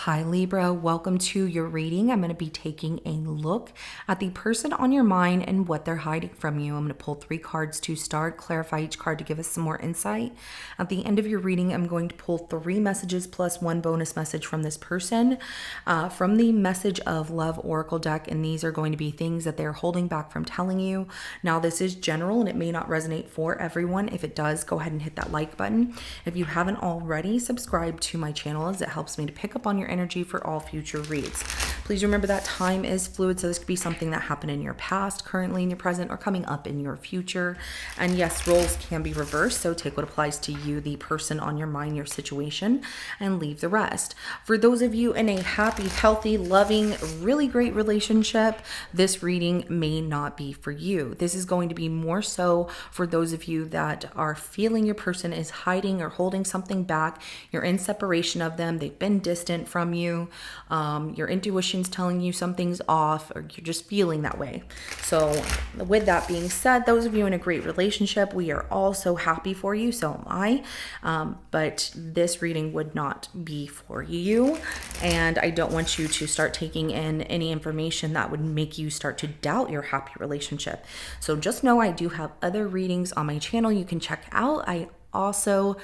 Hi Libra, welcome to your reading. I'm going to be taking a look at the person on your mind and what they're hiding from you. I'm going to pull 3 cards to start, clarify each card to give us some more insight. At the end of your reading, I'm going to pull 3 messages plus 1 bonus message from this person from the Message of Love Oracle deck, and these are going to be things that they're holding back from telling you. Now, this is general and it may not resonate for everyone. If it does, go ahead and hit that like button. If you haven't already, subscribe to my channel as it helps me to pick up on your energy for all future reads. Please remember that time is fluid, so this could be something that happened in your past, currently in your present, or coming up in your future. And yes, roles can be reversed, so take what applies to you, the person on your mind, your situation, and leave the rest. For those of you in a happy, healthy, loving, really great relationship, this reading may not be for you. This is going to be more so for those of you that are feeling your person is hiding or holding something back. You're in separation of them. They've been distant from you. Your intuition's telling you something's off, or you're just feeling that way. So with that being said, those of you in a great relationship, we are all so happy for you. So am I. But this reading would not be for you. And I don't want you to start taking in any information that would make you start to doubt your happy relationship. So just know I do have other readings on my channel you can check out. I also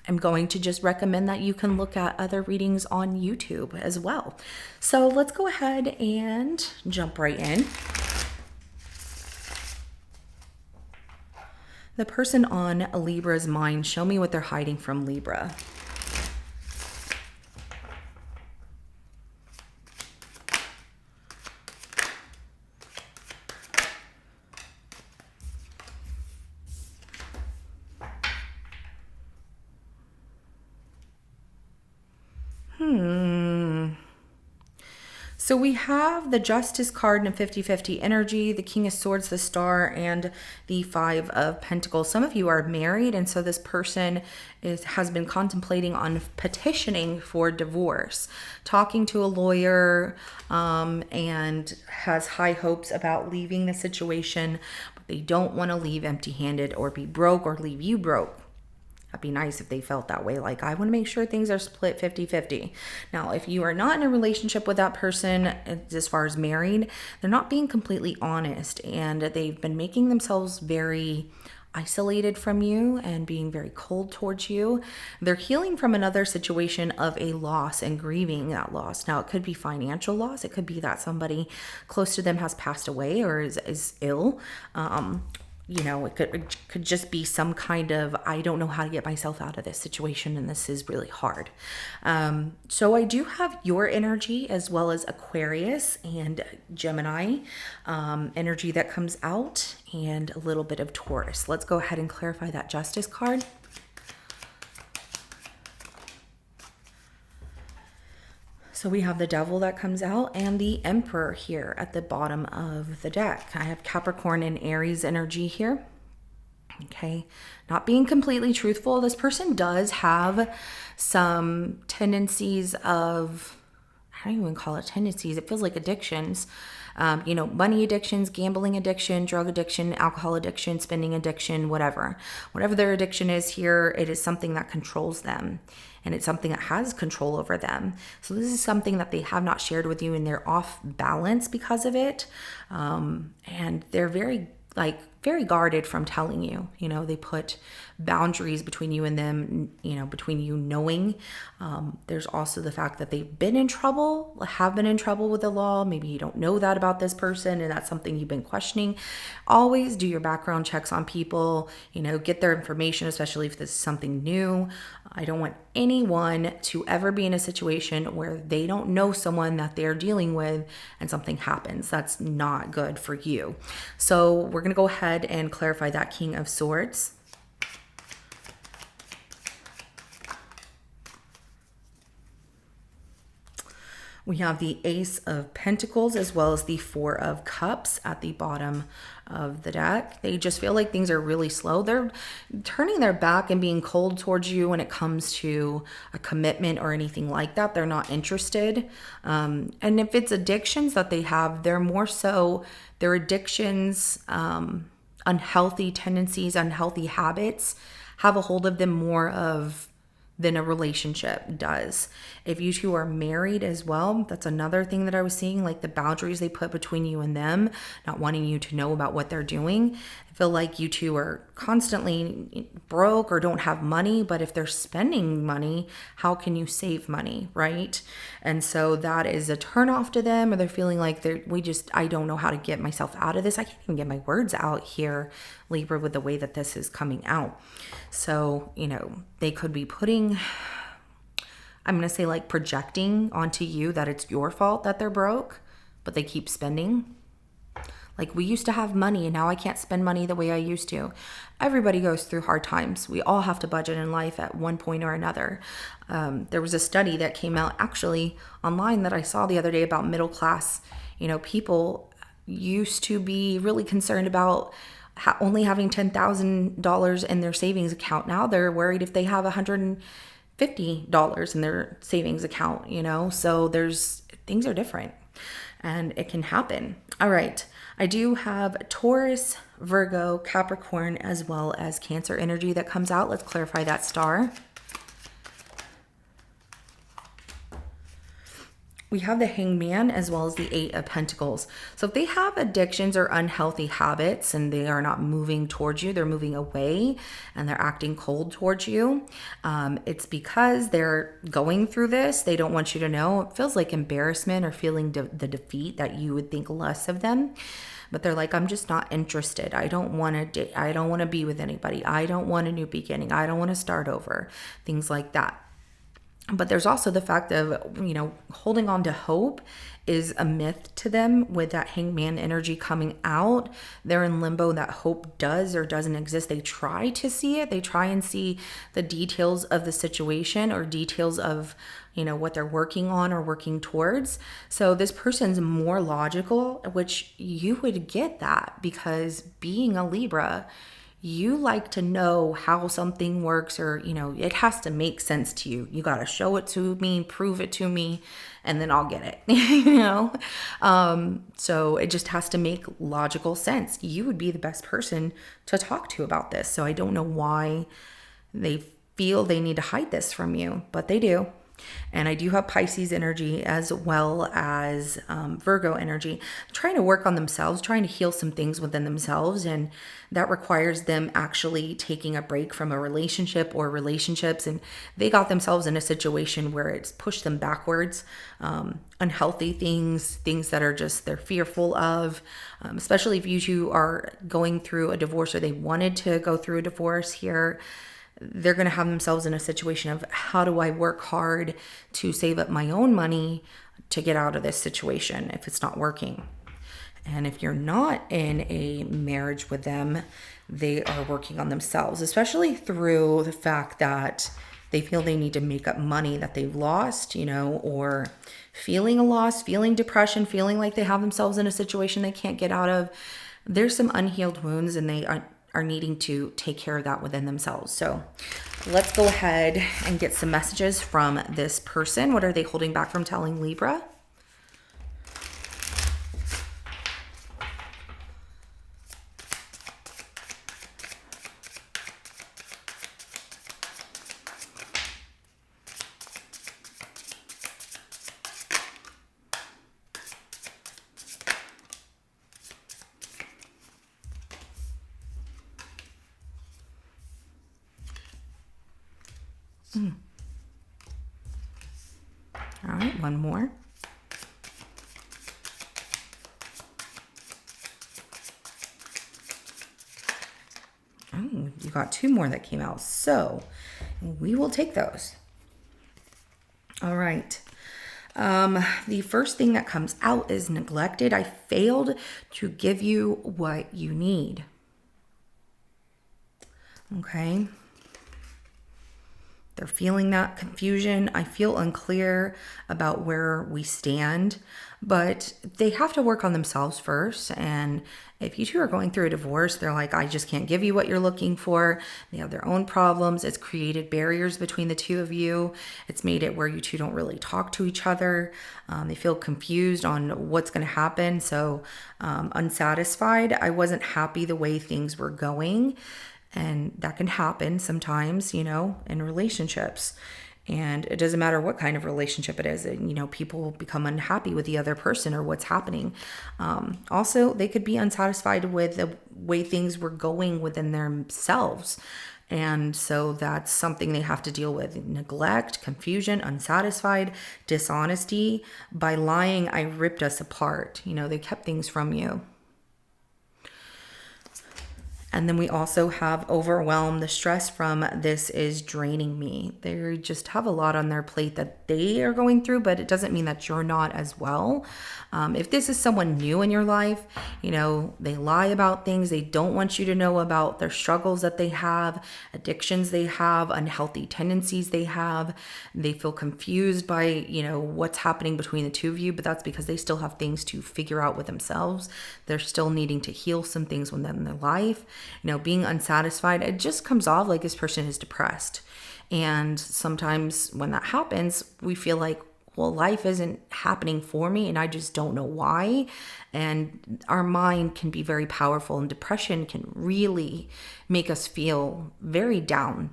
I'm going to just recommend that you can look at other readings on YouTube as well. So let's go ahead and jump right in. The person on Libra's mind, show me what they're hiding from Libra. So we have the Justice card and 50-50 energy, the King of Swords, the Star, and the 5 of Pentacles. Some of you are married, and so this person has been contemplating on petitioning for divorce, talking to a lawyer, and has high hopes about leaving the situation, but they don't want to leave empty-handed or be broke or leave you broke. That'd be nice if they felt that way. Like, I want to make sure things are split 50-50. Now, if you are not in a relationship with that person, as far as married, they're not being completely honest, and they've been making themselves very isolated from you and being very cold towards you. They're healing from another situation of a loss and grieving that loss. Now, it could be financial loss. It could be that somebody close to them has passed away or is ill. You know, it could just be some kind of, I don't know how to get myself out of this situation, and this is really hard. So I do have your energy as well as Aquarius and Gemini energy that comes out, and a little bit of Taurus. Let's go ahead and clarify that Justice card. So we have the Devil that comes out and the Emperor here at the bottom of the deck. I have Capricorn and Aries energy here. Okay, not being completely truthful. This person does have some tendencies of, I don't even call it tendencies. It feels like addictions. You know, money addictions, gambling addiction, drug addiction, alcohol addiction, spending addiction, whatever. Whatever their addiction is here, it is something that controls them. And it's something that has control over them. So this is something that they have not shared with you, and they're off balance because of it. And they're very guarded from telling you. You know, they put boundaries between you and them, you know, between you knowing. There's also the fact that they've been in trouble, have been in trouble with the law. Maybe you don't know that about this person, and that's something you've been questioning. Always do your background checks on people, you know, get their information, especially if this is something new. I don't want anyone to ever be in a situation where they don't know someone that they're dealing with and something happens. That's not good for you. So we're going to go ahead and clarify that King of Swords. We have the Ace of Pentacles as well as the 4 of Cups at the bottom of the deck. They just feel like things are really slow. They're turning their back and being cold towards you when it comes to a commitment or anything like that. They're not interested. And if it's addictions that they have, they're more so their addictions, unhealthy tendencies, unhealthy habits have a hold of them more of than a relationship does. If you two are married as well, that's another thing that I was seeing, like the boundaries they put between you and them, not wanting you to know about what they're doing. I feel like you two are constantly broke or don't have money, but if they're spending money, how can you save money, right? And so that is a turnoff to them, or they're feeling like I don't know how to get myself out of this. I can't even get my words out here, Libra, with the way that this is coming out. So, they could be putting, I'm going to say, like, projecting onto you that it's your fault that they're broke, but they keep spending. Like, we used to have money and now I can't spend money the way I used to. Everybody goes through hard times. We all have to budget in life at one point or another. There was a study that came out actually online that I saw the other day about middle class. People used to be really concerned about only having $10,000 in their savings account. Now they're worried if they have $150 in their savings account, so things are different and it can happen. All right. I do have Taurus, Virgo, Capricorn, as well as Cancer energy that comes out. Let's clarify that star. We have the Hangman as well as the Eight of Pentacles. So if they have addictions or unhealthy habits and they are not moving towards you, they're moving away and they're acting cold towards you, it's because they're going through this. They don't want you to know. It feels like embarrassment or feeling the defeat that you would think less of them. But they're like, I'm just not interested. I don't want to date. I don't want to be with anybody. I don't want a new beginning. I don't want to start over. Things like that. But there's also the fact of, holding on to hope is a myth to them with that Hangman energy coming out. They're in limbo that hope does or doesn't exist. They try to see it. They try and see the details of the situation or details of, what they're working on or working towards. So this person's more logical, which you would get that because being a Libra, you like to know how something works, or, it has to make sense to you. You got to show it to me, prove it to me, and then I'll get it, So it just has to make logical sense. You would be the best person to talk to about this. So I don't know why they feel they need to hide this from you, but they do. And I do have Pisces energy as well as Virgo energy, trying to work on themselves, trying to heal some things within themselves. And that requires them actually taking a break from a relationship or relationships. And they got themselves in a situation where it's pushed them backwards. Unhealthy things that are just they're fearful of, especially if you two are going through a divorce or they wanted to go through a divorce here. They're going to have themselves in a situation of how do I work hard to save up my own money to get out of this situation if it's not working. And if you're not in a marriage with them, they are working on themselves, especially through the fact that they feel they need to make up money that they've lost, or feeling a loss, feeling depression, feeling like they have themselves in a situation they can't get out of. There's some unhealed wounds and they are needing to take care of that within themselves. So let's go ahead and get some messages from this person. What are they holding back from telling Libra? All right, one more. Oh, you got two more that came out. So we will take those. All right. The first thing that comes out is neglected. I failed to give you what you need. Okay. They're feeling that confusion. I feel unclear about where we stand, but they have to work on themselves first. And if you two are going through a divorce, they're like, I just can't give you what you're looking for. They have their own problems. It's created barriers between the two of you. It's made it where you two don't really talk to each other. They feel confused on what's going to happen. So unsatisfied. I wasn't happy the way things were going. And that can happen sometimes, in relationships. And it doesn't matter what kind of relationship it is. People become unhappy with the other person or what's happening. Also, they could be unsatisfied with the way things were going within themselves. And so that's something they have to deal with. Neglect, confusion, unsatisfied, dishonesty. By lying, I ripped us apart. They kept things from you. And then we also have overwhelm. The stress from this is draining me. They just have a lot on their plate that they are going through, but it doesn't mean that you're not as well. If this is someone new in your life, they lie about things. They don't want you to know about their struggles that they have, addictions they have, unhealthy tendencies they have. They feel confused by, what's happening between the two of you, but that's because they still have things to figure out with themselves. They're still needing to heal some things within their life. Being unsatisfied, it just comes off like this person is depressed. And sometimes when that happens, we feel like, well, life isn't happening for me and I just don't know why. And our mind can be very powerful, and depression can really make us feel very down,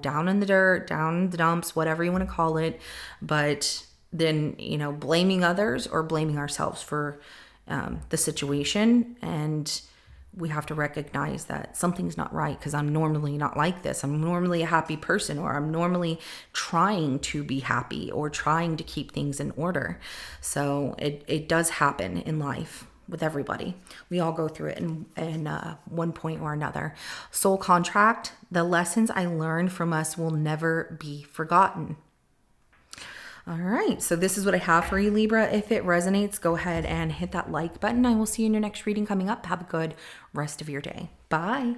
down in the dirt, down in the dumps, whatever you want to call it. But then, blaming others or blaming ourselves for the situation. And we have to recognize that something's not right, because I'm normally not like this. I'm normally a happy person, or I'm normally trying to be happy or trying to keep things in order. So it does happen in life with everybody. We all go through it in one point or another. Soul contract, the lessons I learned from us will never be forgotten. All right, so this is what I have for you, Libra. If it resonates, go ahead and hit that like button. I will see you in your next reading coming up. Have a good rest of your day. Bye.